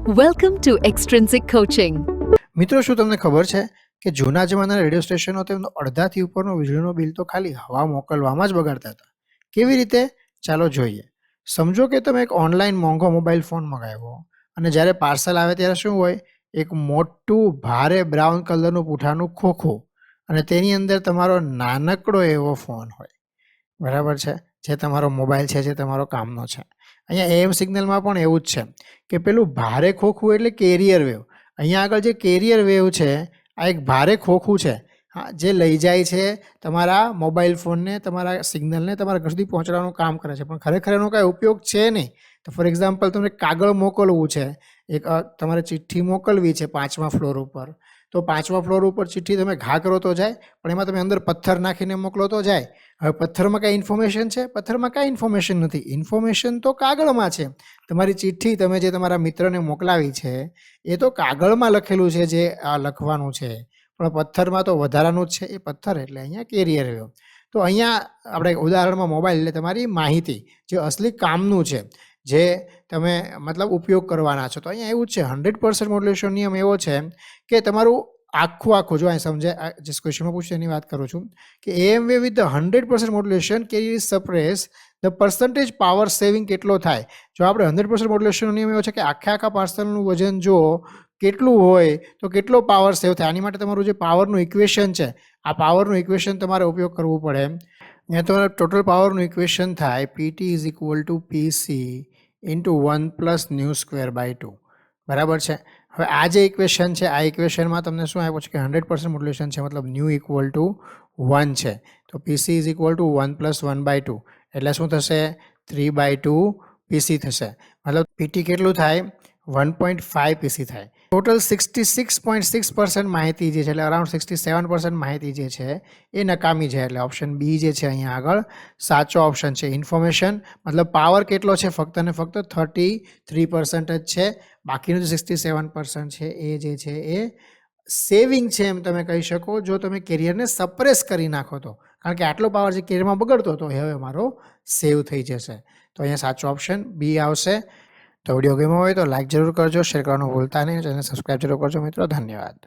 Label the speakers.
Speaker 1: Welcome to Extrinsic Coaching.
Speaker 2: મિત્રો, શું તમને ખબર છે કે જૂના જમાનાના રેડિયો સ્ટેશનો તેમનો અડધાથી ઉપરનો વીજળીનો બિલ તો ખાલી હવા મોકલવામાં જ બગાડતા હતા? કેવી રીતે? ચાલો જોઈએ. સમજો કે તમે એક ઓનલાઈન મોંઘો મોબાઈલ ફોન મંગાવ્યો અને જ્યારે પાર્સલ આવે ત્યારે શું હોય? એક મોટું ભારે બ્રાઉન કલરનું પૂંઠાનું ખોખું અને તેની અંદર તમારો નાનકડો એવો ફોન હોય. બરાબર છે? જે તમારો મોબાઈલ છે, જે તમારો કામનો છે. અહીંયા AM સિગ્નલમાં પણ એવું જ છે કે પેલું ભારે ખોખું એટલે કેરિયર વેવ. અહીંયા આગળ જે કેરિયર વેવ છે આ એક ભારે ખોખું છે, હા, જે લઈ જાય છે તમારા મોબાઈલ ફોનને, તમારા સિગ્નલને તમારા ઘર સુધી પહોંચાડવાનું કામ કરે છે, પણ ખરેખર એનો કાંઈ ઉપયોગ છે નહીં. તો ફોર એક્ઝામ્પલ તમને કાગળ મોકલવું છે, એક તમારે ચિઠ્ઠી મોકલવી છે 5મા ફ્લોર ઉપર, તો 5મા ફ્લોર ઉપર ચિઠ્ઠી તમે ઘા કરો તો જાય, પણ એમાં તમે અંદર પથ્થર નાખીને મોકલો તો જાય. હવે પથ્થરમાં કાંઈ ઇન્ફોર્મેશન છે? પથ્થરમાં કાંઈ ઇન્ફોર્મેશન નથી. ઇન્ફોર્મેશન તો કાગળમાં છે. તમારી ચિઠ્ઠી તમે જે તમારા મિત્રને મોકલાવી છે એ તો કાગળમાં લખેલું છે, જે આ લખવાનું છે, પણ પથ્થરમાં તો વધારાનું જ છે. એ પથ્થર એટલે અહીંયા કેરિયર વેવ. તો અહીંયા આપણે ઉદાહરણમાં મોબાઈલ એટલે તમારી માહિતી જે અસલી કામનું છે, જે તમે મતલબ ઉપયોગ કરવાના છો. તો અહીંયા એવું જ છે, 100% મોડ્યુલેશન નિયમ એવો છે કે તમારું આખું જો અહીં સમજાય, જે ક્વેશ્ચનમાં પૂછ્યું એની વાત કરું છું કે AM wave with the 100% modulation can you suppress the percentage power saving કેટલો થાય? જો આપણે 100% મોડ્યુલેશનનો નિયમ એવો છે કે આખા પાર્સલનું વજન જો કેટલું હોય તો કેટલો પાવર સેવ થાય. આની માટે તમારું જે પાવરનું ઇક્વેશન છે, આ પાવરનું ઇક્વેશન તમારે ઉપયોગ કરવું પડે. અહીંયા તમારે ટોટલ પાવરનું ઇક્વેશન થાય PT is equal to PC into 1 + μ²/2. બરાબર છે? હવે આ જે ઇક્વેશન છે, આ ઇક્વેશનમાં તમને શું આપ્યું છે કે 100% મોડ્યુલેશન છે, મતલબ ન્યૂ ઇક્વલ ટુ 1 છે. તો PC ઇઝ ઇક્વલ ટુ 1 + 1/2 એટલે શું થશે? 3/2 PC થશે. મતલબ PT કેટલું થાય? 1.5 PC થાય. ટોટલ 66.6% માહિતી જે છે, એટલે અરાઉન્ડ 67% માહિતી જે છે એ નકામી છે. એટલે ઓપ્શન બી જે છે અહીંયા આગળ સાચો ઓપ્શન છે. ઇન્ફોર્મેશન મતલબ પાવર કેટલો છે? ફક્ત ને ફક્ત 33% જ છે. બાકીનું જે 67% છે એ જે છે એ સેવિંગ છે, એમ તમે કહી શકો, જો તમે કેરિયરને સપ્રેસ કરી નાખો તો. કારણ કે આટલો પાવર જે કેરિયરમાં બગડતો હતો એ હવે મારો સેવ થઈ જશે. તો અહીંયા સાચો ઓપ્શન બી આવશે. તો વિડીયો ગમ્યો હોય તો લાઈક જરૂર કરજો, શેર કરવાનું ભૂલતા નહીં, ચેનલ સબસ્ક્રાઈબ જરૂર કરજો મિત્રો. ધન્યવાદ.